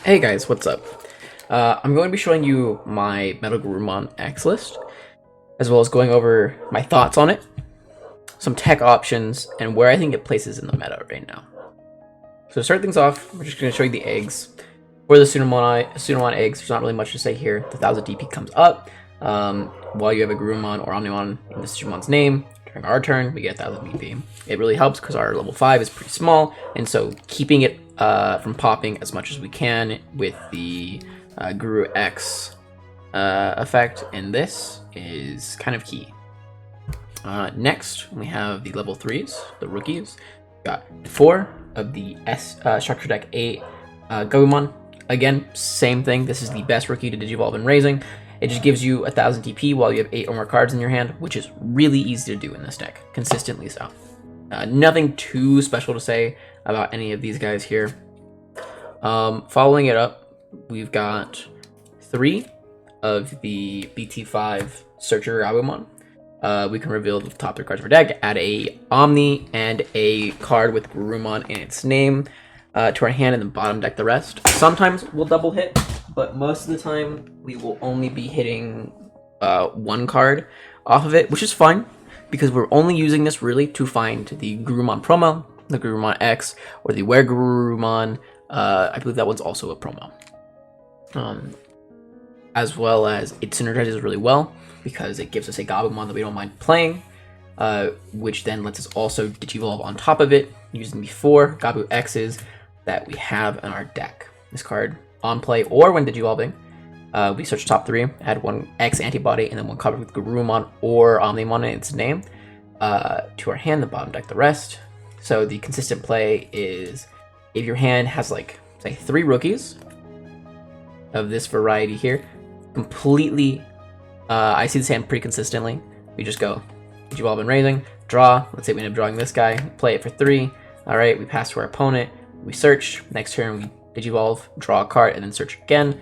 Hey guys, what's up? I'm going to be showing you my MetalGarurumon X list, as well as going over my thoughts on it, some tech options, and where I think it places in the meta right now. So to start things off, we're just going to show you the eggs. For the Tsunamon eggs, there's not really much to say here. The 1000 DP comes up while you have a Garurumon or Omnimon in the Tsunamon's name. During our turn, we get 1000 DP. It really helps because our level 5 is pretty small, and so keeping it from popping as much as we can with the Guru X effect in this is kind of key. Next, we have the level 3s, the rookies. We got 4 of the Structure Deck 8 Gabumon. Again, same thing. This is the best rookie to Digivolve in Raising. It just gives you 1000 TP while you have 8 or more cards in your hand, which is really easy to do in this deck, consistently so. Nothing too special to say about any of these guys here. Following it up, we've got 3 of the BT5 Searcher Gabumon. We can reveal the top 3 cards of our deck, add a Omni and a card with Garurumon in its name to our hand, and then bottom deck the rest. Sometimes we'll double hit, but most of the time we will only be hitting 1 card off of it, which is fine because we're only using this really to find the Garurumon promo, the Garurumon X, or the Where Garurumon. I believe that one's also a promo. As well as it synergizes really well because it gives us a Gabumon that we don't mind playing, which then lets us also Digivolve on top of it using the 4 Gabu X's that we have in our deck. This card on play or when Digivolving, we search top 3, add 1 X antibody, and then 1 card with Garurumon or Omnimon in its name to our hand, the bottom deck the rest. So the consistent play is if your hand has like, say, 3 rookies of this variety here, completely, I see this hand pretty consistently. We just go Digivolve and Raising, draw. Let's say we end up drawing this guy, play it for 3. All right, we pass to our opponent, we search. Next turn, we Digivolve, draw a card, and then search again.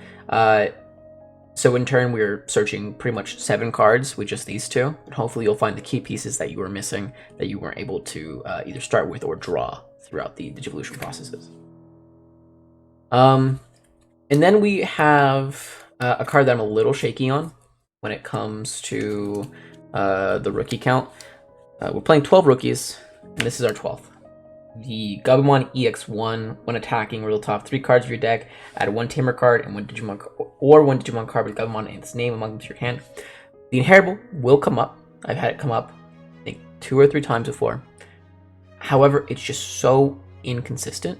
So in turn, we're searching pretty much 7 cards with just these 2. And hopefully you'll find the key pieces that you were missing that you weren't able to either start with or draw throughout the Digivolution processes. And then we have a card that I'm a little shaky on when it comes to the rookie count. We're playing 12 rookies, and this is our 12th. The Gabumon EX1, when attacking, reveal top 3 cards of your deck, add 1 Tamer card and 1 Digimon card with Gabumon in its name among them to your hand. The Inheritable will come up. I've had it come up, I think, 2 or 3 times before. However, it's just so inconsistent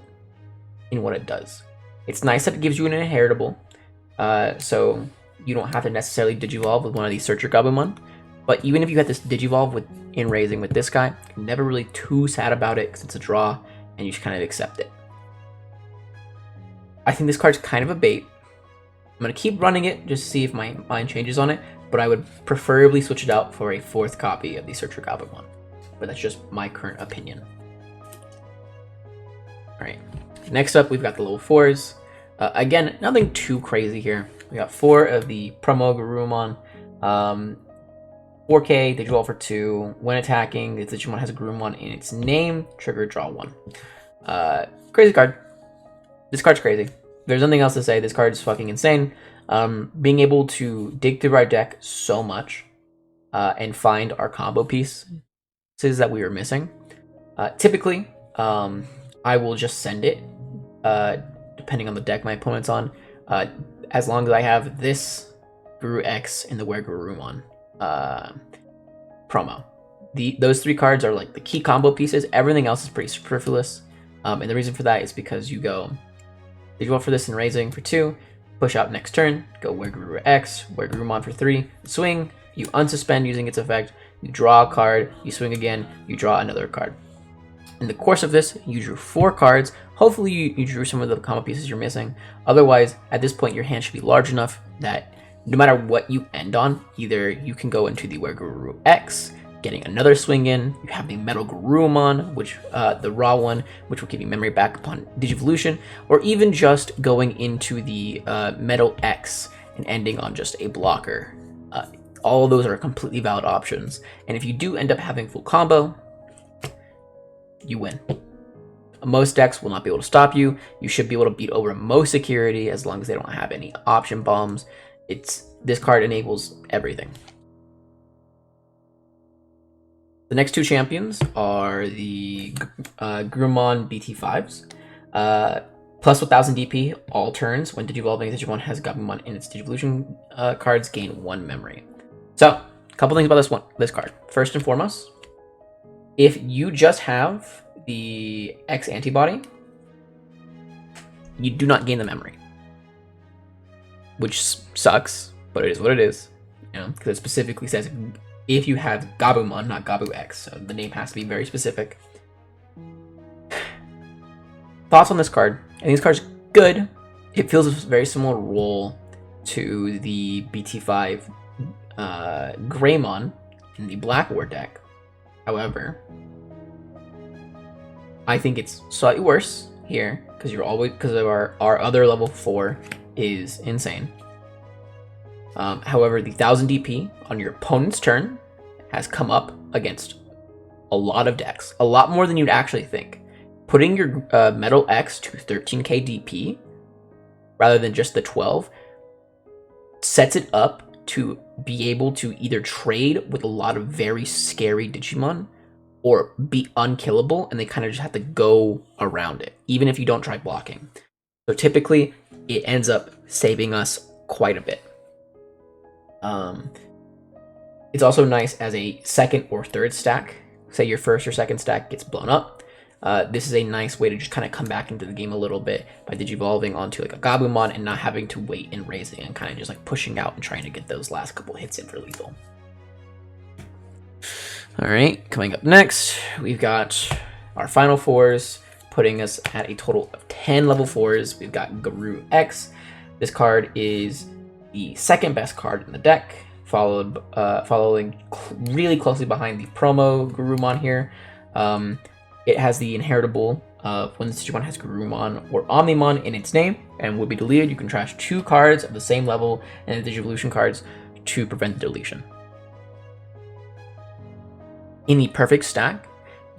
in what it does. It's nice that it gives you an Inheritable, so you don't have to necessarily Digivolve with one of these Searcher Gabumon. But even if you had this Digivolve in Raising with this guy, you're never really too sad about it because it's a draw and you just kind of accept it. I think this card's kind of a bait. I'm going to keep running it just to see if my mind changes on it, but I would preferably switch it out for a 4th copy of the Searcher Gabumon. But that's just my current opinion. Alright, next up we've got the level 4s. Again, nothing too crazy here. We got 4 of the promo Garurumon. 4K, Digivolve for 2. When attacking, the Digimon has a Garurumon in its name. Trigger, draw 1. Crazy card. This card's crazy. There's nothing else to say. This card is fucking insane. Being able to dig through our deck so much and find our combo pieces that we were missing. Typically, I will just send it, depending on the deck my opponent's on, as long as I have this Guru X in the Where Garurumon promo. Those 3 cards are like the key combo pieces. Everything else is pretty superfluous, and the reason for that is because you go Digivolve for this in Raising for 2, push out next turn, go Where Guru X, Where Garurumon for 3, swing, you unsuspend using its effect, you draw a card, you swing again, you draw another card. In the course of this, you drew 4 cards. Hopefully you drew some of the combo pieces you're missing. Otherwise, at this point, your hand should be large enough that no matter what you end on, either you can go into the Where Guru X, getting another swing in, you have the MetalGarurumon, which the raw one, which will give you memory back upon Digivolution, or even just going into the Metal X and ending on just a blocker. All of those are completely valid options, and if you do end up having full combo, you win. Most decks will not be able to stop you. You should be able to beat over most security as long as they don't have any option bombs. This card enables everything. The next two champions are the Garurumon BT5s. Plus 1000 DP all turns. When Digivolving, Digimon has Gabumon in its Digivolution cards, gain 1 memory. So, a couple things about this card. First and foremost, if you just have the X antibody, you do not gain the memory, which sucks, but it is what it is. You know, because it specifically says if you have Gabumon, not Gabu X, so the name has to be very specific. Thoughts on this card? I think this card's good. It feels a very similar role to the BT5 Greymon in the Black War deck. However, I think it's slightly worse here because of our other level 4 is insane. However, the 1000 DP on your opponent's turn has come up against a lot of decks, a lot more than you'd actually think. Putting your Metal X to 13k DP rather than just the 12 sets it up to be able to either trade with a lot of very scary Digimon or be unkillable, and they kind of just have to go around it, even if you don't try blocking. So typically, it ends up saving us quite a bit. It's also nice as a second or third stack. Say your first or second stack gets blown up. This is a nice way to just kind of come back into the game a little bit by Digivolving onto like a Gabumon and not having to wait and raising and kind of just like pushing out and trying to get those last couple hits in for lethal. Alright, coming up next, we've got our final 4s, putting us at a total of 10 level 4s. We've got Garuru X. This card is the second best card in the deck, following really closely behind the promo Garurumon here. It has the inheritable of when this Digimon has Garurumon or Omnimon in its name and would be deleted, you can trash 2 cards of the same level and the Digivolution cards to prevent the deletion. In the perfect stack,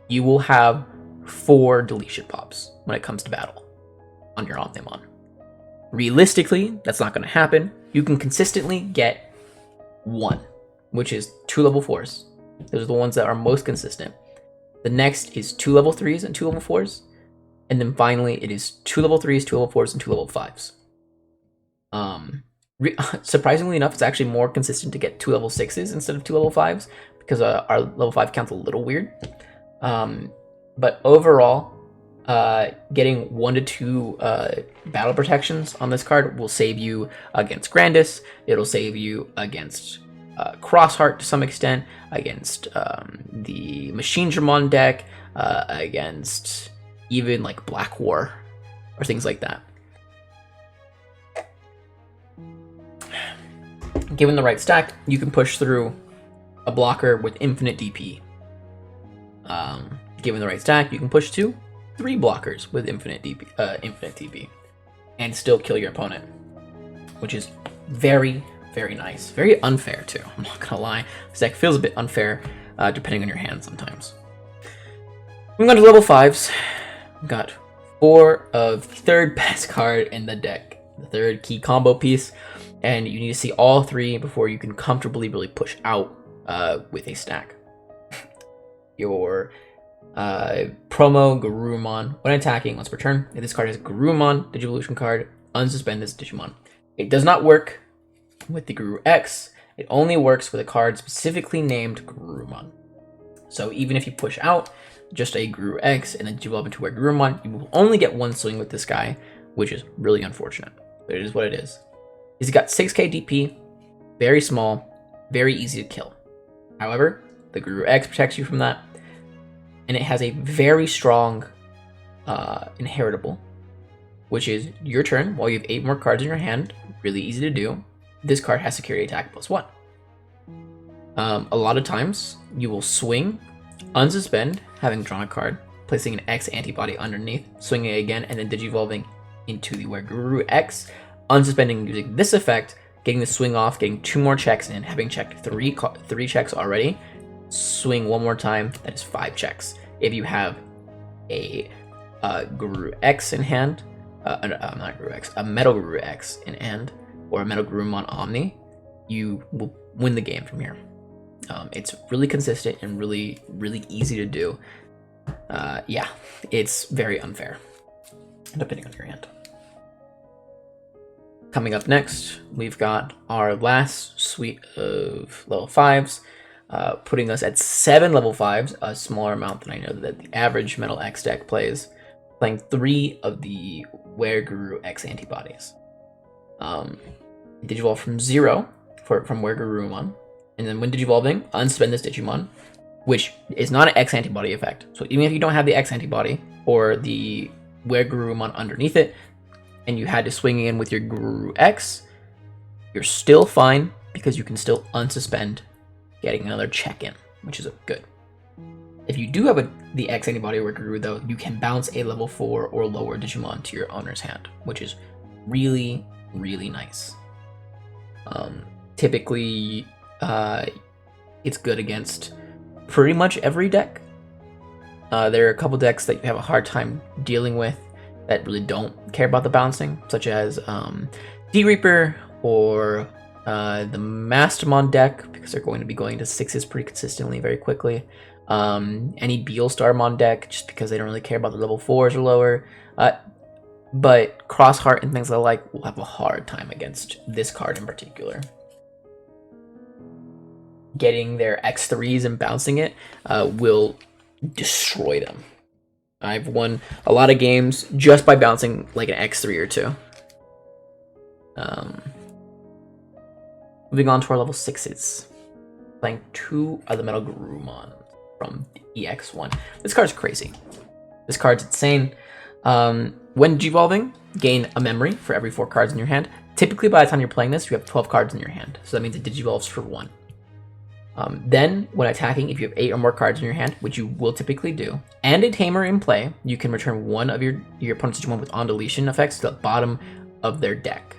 you will have 4 deletion pops when it comes to battle on your Omnimon. Realistically, that's not going to happen. You can consistently get 1, which is 2 level 4s. Those are the ones that are most consistent. The next is 2 level 3s and 2 level 4s. And then finally, it is 2 level 3s, 2 level 4s, and 2 level 5s. Surprisingly enough, it's actually more consistent to get 2 level 6s instead of 2 level 5s because our level 5 count's a little weird. But overall, getting 1 to 2 battle protections on this card will save you against Grandis. It'll save you against Crossheart to some extent, against the Machine Dramon deck, against even like Black War or things like that. Given the right stack, you can push through a blocker with infinite DP. Given the right stack, you can push 2, 3 blockers with infinite DP, and still kill your opponent, which is very, very nice. Very unfair too, I'm not gonna lie. This deck feels a bit unfair depending on your hand sometimes. Moving on to level 5s, we've got 4 of the third best card in the deck, the third key combo piece, and you need to see all 3 before you can comfortably really push out with a stack. Your promo Garurumon, when attacking once per turn, if this card has Garurumon Digivolution card, unsuspend this Digimon. It does not work with the Garuru X. It only works with a card specifically named Garurumon. So even if you push out just a Garuru X and then develop into a Garurumon, you will only get 1 swing with this guy, which is really unfortunate. But it is what it is. He's got 6k DP, very small, very easy to kill. However, the Garuru X protects you from that, and it has a very strong inheritable, which is your turn while you have 8 more cards in your hand. Really easy to do. This card has security attack +1. A lot of times you will swing, unsuspend, having drawn a card, placing an X antibody underneath, swinging it again, and then digivolving into the Garuru X, unsuspending using this effect, getting the swing off, getting 2 more checks in, having checked 3 checks already, swing 1 more time, that is 5 checks. If you have a Guru X in hand, not Guru X, a Metal Guru X in hand, or a MetalGarurumon Omni, you will win the game from here. It's really consistent and really easy to do. Yeah, it's very unfair, depending on your hand. Coming up next, we've got our last suite of level 5s, putting us at 7 level 5s, a smaller amount than I know that the average Metal X deck plays, playing 3 of the Wereguru X antibodies. Digivolve from 0 from Weregurumon, and then when digivolving, unspend this Digimon, which is not an X antibody effect. So even if you don't have the X antibody or the Weregurumon underneath it, and you had to swing in with your Guru X, you're still fine because you can still unsuspend, getting another check-in, which is good. If you do have the X antibody or Guru, though, you can bounce a level 4 or lower Digimon to your owner's hand, which is really nice. Typically, it's good against pretty much every deck. There are a couple decks that you have a hard time dealing with that really don't care about the bouncing, such as D-Reaper or the Mastamon deck, because they're going to be going to 6s pretty consistently very quickly. Any Beelstarmon deck, just because they don't really care about the level 4s or lower. But Crossheart and things like will have a hard time against this card in particular. Getting their X3s and bouncing it will destroy them. I've won a lot of games just by bouncing like an X3 or 2. Moving on to our level 6s. Playing 2 of the MetalGarurumon from the EX1. This card's crazy. This card's insane. When Digivolving, gain a memory for every 4 cards in your hand. Typically, by the time you're playing this, you have 12 cards in your hand. So that means it Digivolves for 1. Then, when attacking, if you have 8 or more cards in your hand, which you will typically do, and a Tamer in play, you can return one of your opponent's Digimon with on-deletion effects to the bottom of their deck.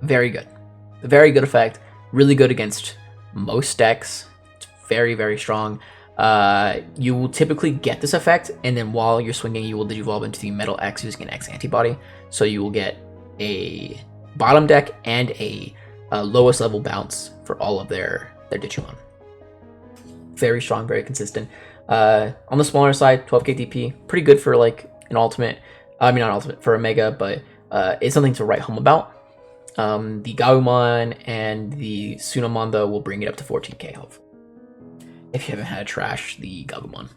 Very good. Very good effect. Really good against most decks. It's very strong. You will typically get this effect, and then while you're swinging, you will Digivolve into the Metal X using an X antibody. So you will get a bottom deck and a lowest level bounce for all of their Digimon. Very strong, very consistent. On the smaller side, 12k DP, pretty good for like an ultimate. I mean, not ultimate, for a mega, but it's something to write home about. The Gabumon and the Tsunamon, though, will bring it up to 14k hopefully, if you haven't had to trash the Gabumon.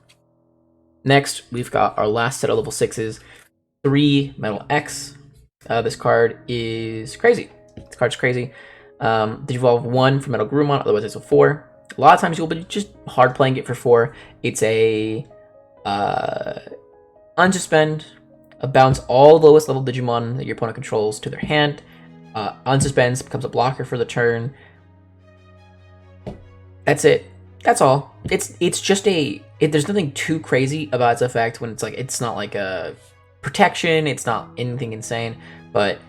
Next, we've got our last set of level 6s, 3 Metal X. This card is crazy. This card's crazy. Digivolve 1 for MetalGarurumon, otherwise it's a 4. A lot of times you'll be just hard playing it for 4. It's a unsuspend, bounce all lowest level Digimon that your opponent controls to their hand. Unsuspends, becomes a blocker for the turn. That's it. That's all. It's just there's nothing too crazy about its effect when it's not like a protection, it's not anything insane, but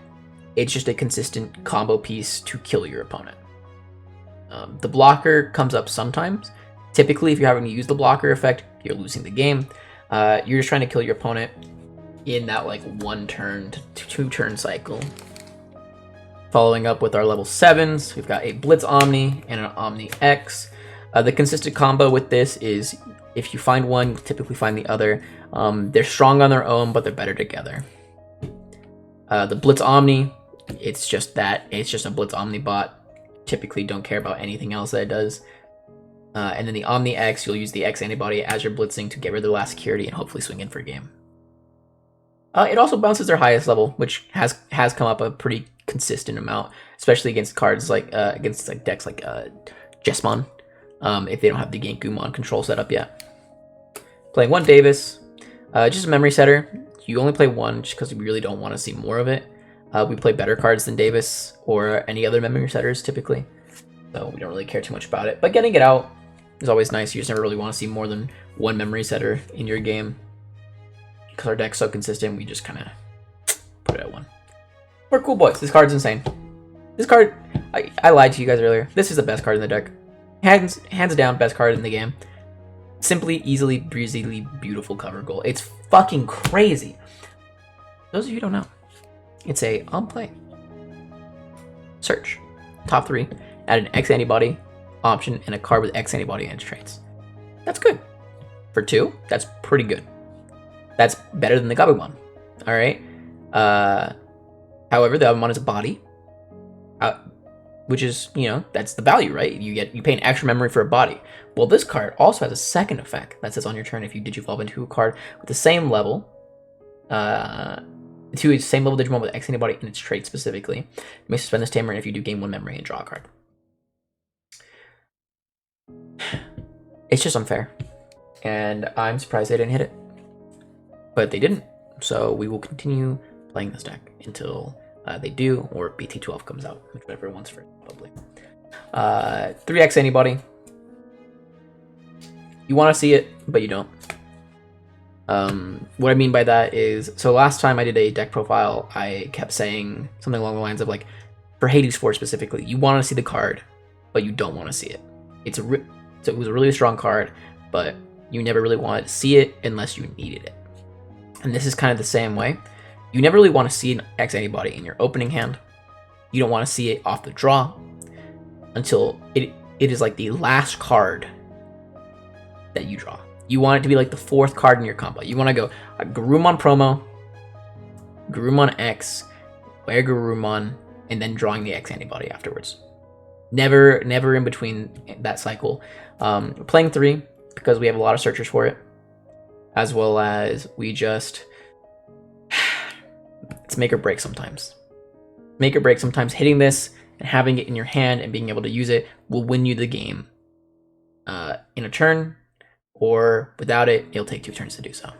it's just a consistent combo piece to kill your opponent. The blocker comes up sometimes. Typically, if you're having to use the blocker effect, you're losing the game. You're just trying to kill your opponent in that like 1 turn to 2 turn cycle. Following up with our level 7s, we've got a Blitz Omni and an Omni X. The consistent combo with this is if you find one, you typically find the other. They're strong on their own, but they're better together. The Blitz Omni, it's just a Blitz Omni bot. Typically don't care about anything else that it does. And then the Omni X, you'll use the X antibody as you're blitzing to get rid of the last security and hopefully swing in for a game. It also bounces their highest level, which has come up a pretty consistent amount, especially against cards like against like decks like Jesmon, if they don't have the Genkumon control set up yet. Playing 1 Davis, just a memory setter. You only play 1 just because we really don't want to see more of it. We play better cards than Davis or any other memory setters typically, so we don't really care too much about it. But getting it out is always nice. You just never really want to see more than 1 memory setter in your game. Because our deck's so consistent, we just kind of put it at 1. We're cool boys. This card's insane. This card, I lied to you guys earlier. This is the best card in the deck. Hands down, best card in the game. Simply, easily, breezily, beautiful cover goal. It's fucking crazy. Those of you who don't know, it's a on play. Search. Top 3. Add an X antibody option and a card with X antibody and its traits. That's good. For 2, that's pretty good. That's better than the Gabumon. Alright. However, the Gabumon is a body. Which is, you know, that's the value, right? You pay an extra memory for a body. Well, this card also has a second effect that says on your turn, if you Digivolve into a card with the same level, to its same level Digimon with X antibody and its trait specifically, you may suspend this tamer if you do gain 1 memory and draw a card. It's just unfair, and I'm surprised they didn't hit it, but they didn't. So we will continue playing this deck until they do, or BT12 comes out, whichever one's first, probably. 3X antibody. You want to see it, but you don't. What I mean by that is, so last time I did a deck profile, I kept saying something along the lines of like, for Hades 4 specifically, you want to see the card, but you don't want to see it. So it was a really strong card, but you never really wanted to see it unless you needed it. And this is kind of the same way. You never really want to see an X antibody in your opening hand. You don't want to see it off the draw until it is like the last card that you draw. You want it to be like the 4th card in your combo. You want to go Garurumon promo, Garurumon X, Garurumon, and then drawing the X antibody afterwards. Never in between that cycle. Playing 3 because we have a lot of searchers for it, as well as we just it's make or break sometimes. Make or break sometimes. Hitting this and having it in your hand and being able to use it will win you the game in a turn, or without it, it'll take 2 turns to do so.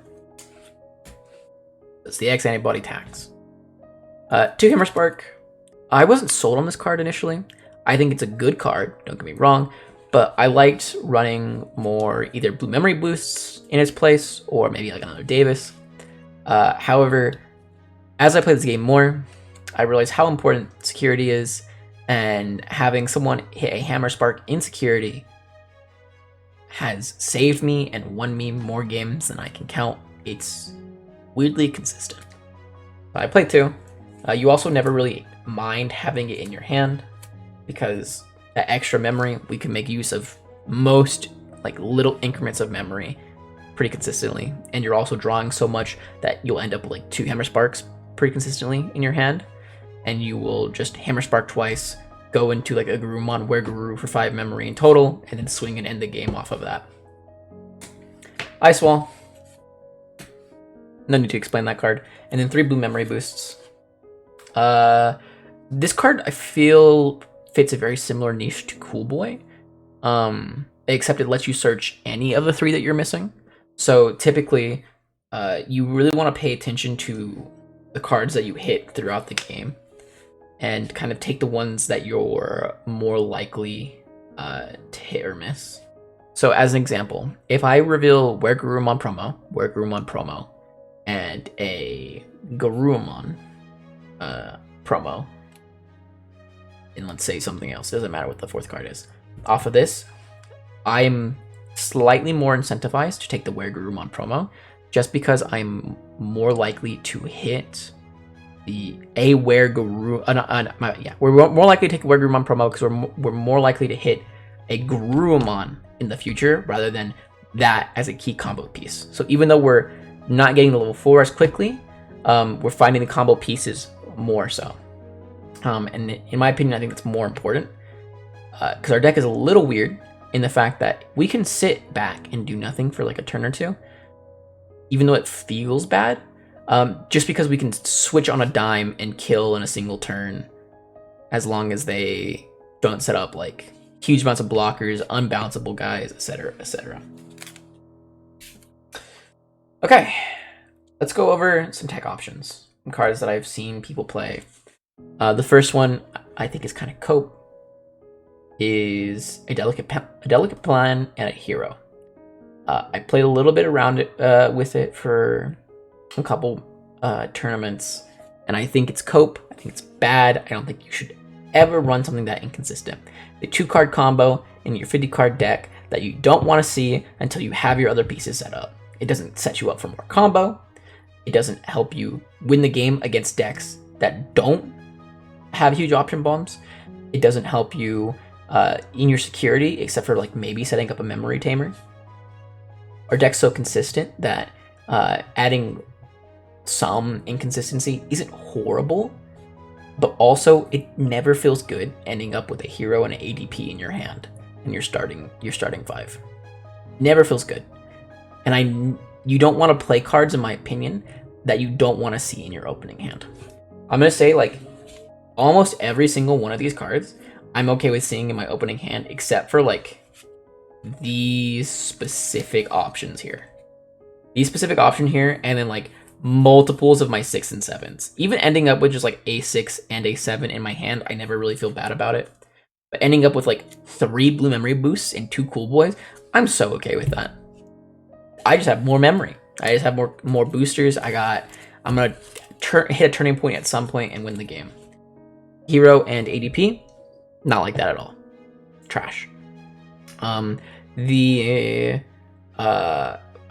That's the X antibody tax. 2 Hammer Spark. I wasn't sold on this card initially. I think it's a good card, don't get me wrong, but I liked running more either blue memory boosts in its place or maybe like another Davis. However, as I play this game more, I realized how important security is, and having someone hit a Hammer Spark in security has saved me and won me more games than I can count. It's weirdly consistent. I play 2. You also never really mind having it in your hand, because that extra memory, we can make use of most like little increments of memory pretty consistently, and you're also drawing so much that you'll end up with like 2 Hammer Sparks pretty consistently in your hand, and you will just Hammer Spark twice, go into like a Garurumon Guru for 5 memory in total, and then swing and end the game off of that. Ice Wall. No need to explain that card. And then 3 blue memory boosts. This card I feel fits a very similar niche to Cool Boy, except it lets you search any of the 3 that you're missing. So typically, you really want to pay attention to the cards that you hit throughout the game, and kind of take the ones that you're more likely to hit or miss. So as an example, if I reveal Garurumon promo, and a Garurumon promo, and let's say something else, doesn't matter what the 4th card is, off of this, I'm slightly more incentivized to take the Garurumon promo, just because I'm more likely to hit we're more likely to take a Garurumon promo because we're more likely to hit a Garurumon in the future rather than that as a key combo piece. So even though we're not getting the level 4 as quickly, we're finding the combo pieces more so. And in my opinion, I think that's more important, because our deck is a little weird in the fact that we can sit back and do nothing for like a turn or 2, even though it feels bad, just because we can switch on a dime and kill in a single turn, as long as they don't set up like huge amounts of blockers, unbounceable guys, etc., etc. Okay, let's go over some tech options, some cards that I've seen people play. The first one I think is kind of cope, is a delicate plan and a hero. I played a little bit around it with it for a couple tournaments, and I think it's cope. I think it's bad. I don't think you should ever run something that inconsistent. The 2-card combo in your 50-card deck that you don't want to see until you have your other pieces set up. It doesn't set you up for more combo. It doesn't help you win the game against decks that don't have huge option bombs. It doesn't help you in your security, except for like maybe setting up a memory tamer. Our deck's so consistent that adding some inconsistency isn't horrible, but also it never feels good ending up with a hero and an ADP in your hand and you're starting 5. Never feels good. And you don't want to play cards, in my opinion, that you don't want to see in your opening hand. I'm gonna say like almost every single one of these cards I'm okay with seeing in my opening hand, except for like these specific options here. These specific option here, and then like multiples of my 6 and 7s. Even ending up with just like a6 and a7 in my hand, I never really feel bad about it. But ending up with like 3 blue memory boosts and 2 cool boys, I'm so okay with that. I just have more memory. I just have more boosters. I'm gonna hit a turning point at some point and win the game. Hero and ADP, not like that at all. Trash. I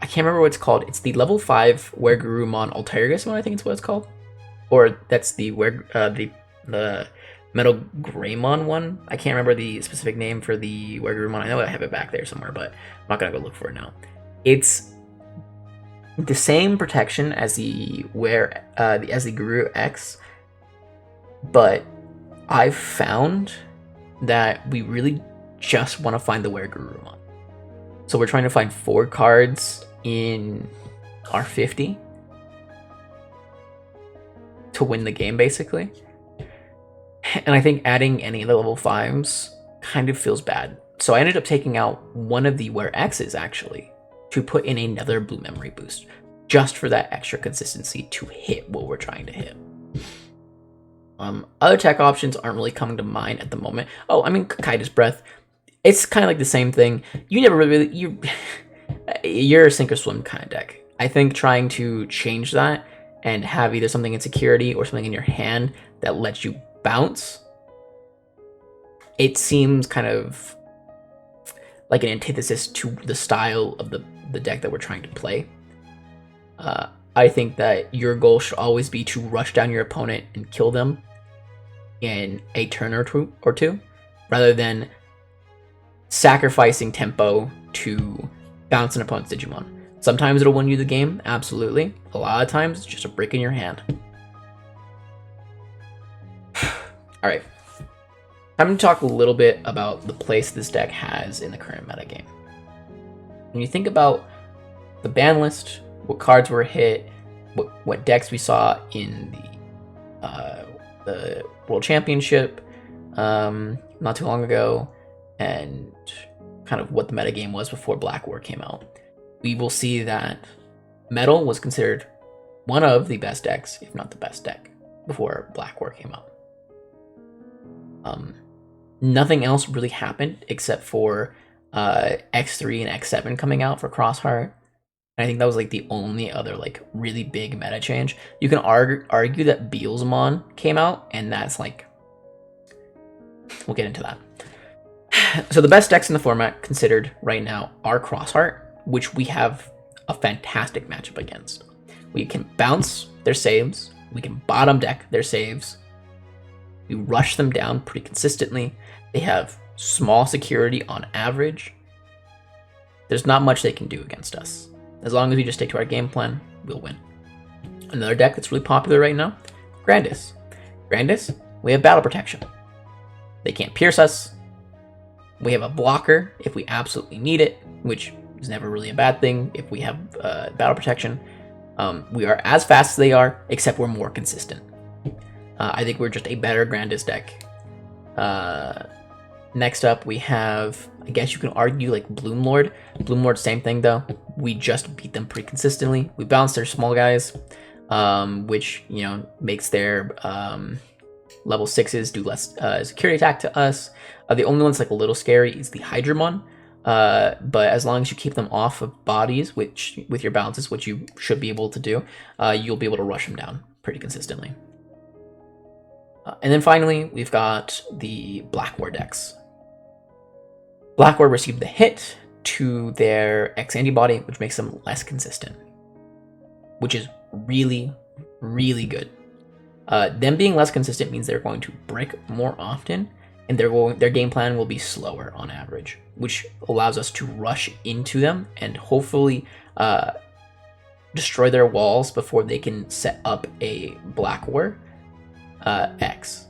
can't remember what it's called. It's the level 5 MetalGarurumon X-anti Decklist, I think it's what it's called. Or that's the MetalGarurumon one. I can't remember the specific name for the MetalGarurumon. I know I have it back there somewhere, but I'm not gonna go look for it now. It's the same protection as the Guru X, but I've found that we really just want to find the MetalGarurumon. So we're trying to find 4 cards in our 50 to win the game, basically. And I think adding any of the level 5s kind of feels bad. So I ended up taking out one of the X's actually to put in another blue memory boost, just for that extra consistency to hit what we're trying to hit. Other tech options aren't really coming to mind at the moment. Oh, I mean, Kaida's Breath. It's kind of like the same thing. You never really you're a sink or swim kind of deck. I think trying to change that and have either something in security or something in your hand that lets you bounce, it seems kind of like an antithesis to the style of the deck that we're trying to play. I think that your goal should always be to rush down your opponent and kill them in a turn or two, rather than sacrificing tempo to bounce an opponent's Digimon. Sometimes it'll win you the game, absolutely. A lot of times it's just a brick in your hand. Alright. I'm going to talk a little bit about the place this deck has in the current metagame. When you think about the ban list, what cards were hit, what decks we saw in the World Championship not too long ago, and kind of what the metagame was before Black War came out, we will see that Metal was considered one of the best decks, if not the best deck, before Black War came out. Nothing else really happened except for X3 and X7 coming out for Crossheart. And I think that was like the only other like really big meta change. You can argue that Beelzemon came out, and that's like, we'll get into that. So the best decks in the format considered right now are Crossheart, which we have a fantastic matchup against. We can bounce their saves, we can bottom deck their saves, we rush them down pretty consistently. They have small security on average. There's not much they can do against us. As long as we just stick to our game plan, we'll win. Another deck that's really popular right now, Grandis. Grandis, we have battle protection. They can't pierce us. We have a blocker if we absolutely need it, which is never really a bad thing if we have battle protection. We are as fast as they are, except we're more consistent. I think we're just a better Grandis deck. Next up, we have, I guess you can argue, like Bloomlord. Bloomlord, same thing though. We just beat them pretty consistently. We bounce their small guys, which, you know, makes their level 6s do less security attack to us. The only one's like a little scary is the Hydramon. But as long as you keep them off of bodies, which with your bounces, which you should be able to do, you'll be able to rush them down pretty consistently. And then finally, we've got the Black War decks. Black War received the hit to their X antibody, which makes them less consistent, which is really, really good. Them being less consistent means they're going to brick more often, and their game plan will be slower on average, which allows us to rush into them and hopefully destroy their walls before they can set up a Black War X.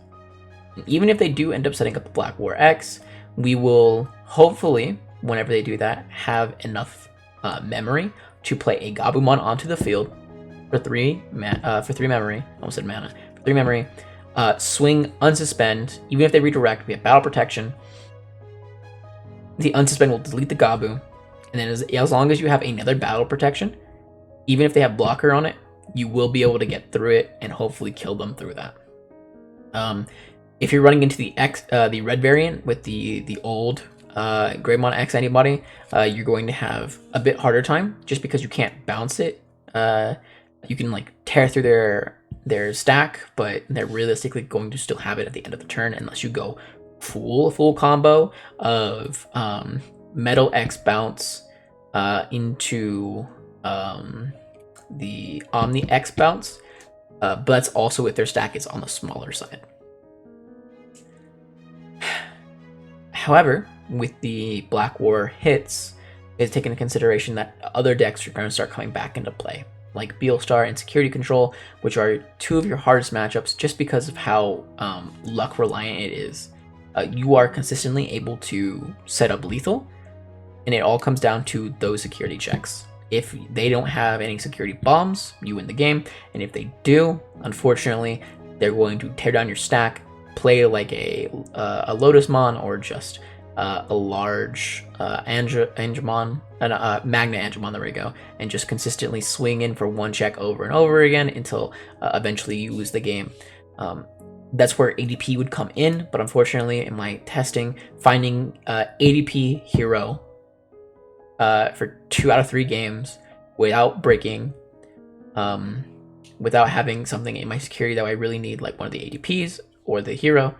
Even if they do end up setting up a Black War X, we will hopefully, whenever they do that, have enough memory to play a Gabumon onto the field for 3 memory. I almost said mana. For 3 memory. Swing, unsuspend. Even if they redirect, we have battle protection. The unsuspend will delete the Gabu, and then as long as you have another battle protection, even if they have blocker on it, you will be able to get through it and hopefully kill them through that. If you're running into the red variant with the old Greymon X antibody, you're going to have a bit harder time just because you can't bounce it. You can like tear through their stack, but they're realistically going to still have it at the end of the turn unless you go full combo of Metal X bounce into the Omni X bounce, but that's also if their stack is on the smaller side. However, with the Black War hits, it's taken into consideration that other decks are going to start coming back into play, like Beelstar and Security Control, which are 2 of your hardest matchups just because of how luck reliant it is. You are consistently able to set up lethal, and it all comes down to those security checks. If they don't have any security bombs, you win the game, and if they do, unfortunately, they're going to tear down your stack, play like a Lotusmon or just a large Angemon, Magna Angemon, there we go, and just consistently swing in for 1 check over and over again until eventually you lose the game. That's where ADP would come in, but unfortunately in my testing, finding ADP hero for 2 out of 3 games without breaking, without having something in my security that I really need, like one of the ADPs or the hero,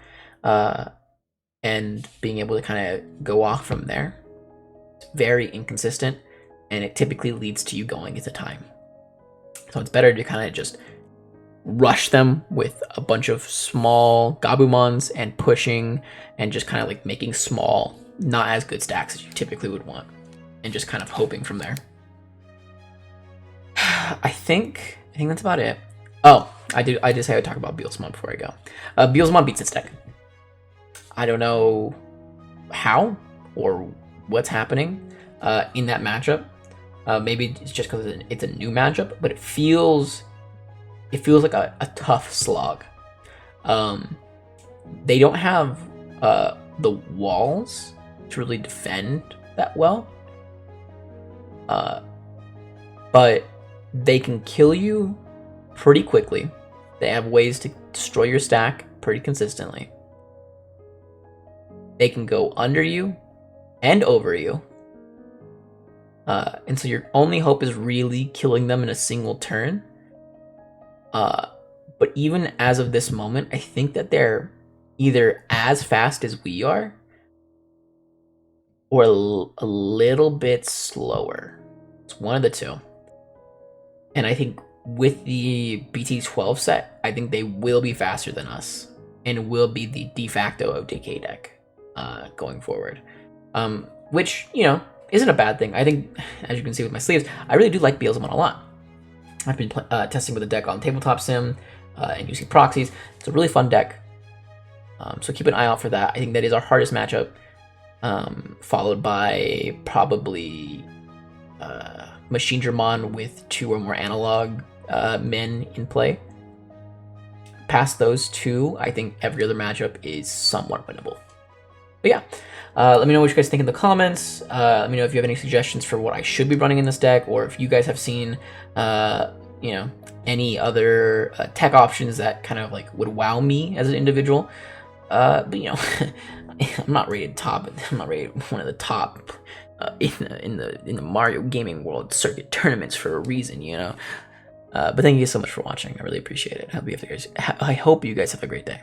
and being able to kind of go off from there. It's very inconsistent, and it typically leads to you going into time. So it's better to kind of just rush them with a bunch of small Gabumons and pushing and just kind of like making small, not as good stacks as you typically would want, and just kind of hoping from there. I think that's about it. Oh, I did say I would talk about Beelsmon before I go. Beelsmon beats its deck. I don't know how or what's happening in that matchup. Maybe it's just because it's a new matchup, but it feels like a tough slog. They don't have the walls to really defend that well, but they can kill you pretty quickly. They have ways to destroy your stack pretty consistently. They can go under you and over you. And so your only hope is really killing them in a single turn. But even as of this moment, I think that they're either as fast as we are or a little bit slower. It's one of the two. And I think with the BT12 set, I think they will be faster than us and will be the de facto OTK deck going forward. Which, you know, isn't a bad thing. I think, as you can see with my sleeves, I really do like Beelsmon a lot. I've been testing with the deck on Tabletop Sim and using proxies. It's a really fun deck. So keep an eye out for that. I think that is our hardest matchup, followed by probably Machinedramon with 2 or more analog men in play. Past those 2, I think every other matchup is somewhat winnable. But yeah, let me know what you guys think in the comments. Let me know if you have any suggestions for what I should be running in this deck, or if you guys have seen, you know, any other tech options that kind of like would wow me as an individual. But you know, I'm not rated top. I'm not rated one of the top in the Mario gaming world circuit tournaments for a reason, you know. But thank you so much for watching. I really appreciate it. I hope you guys have a great day.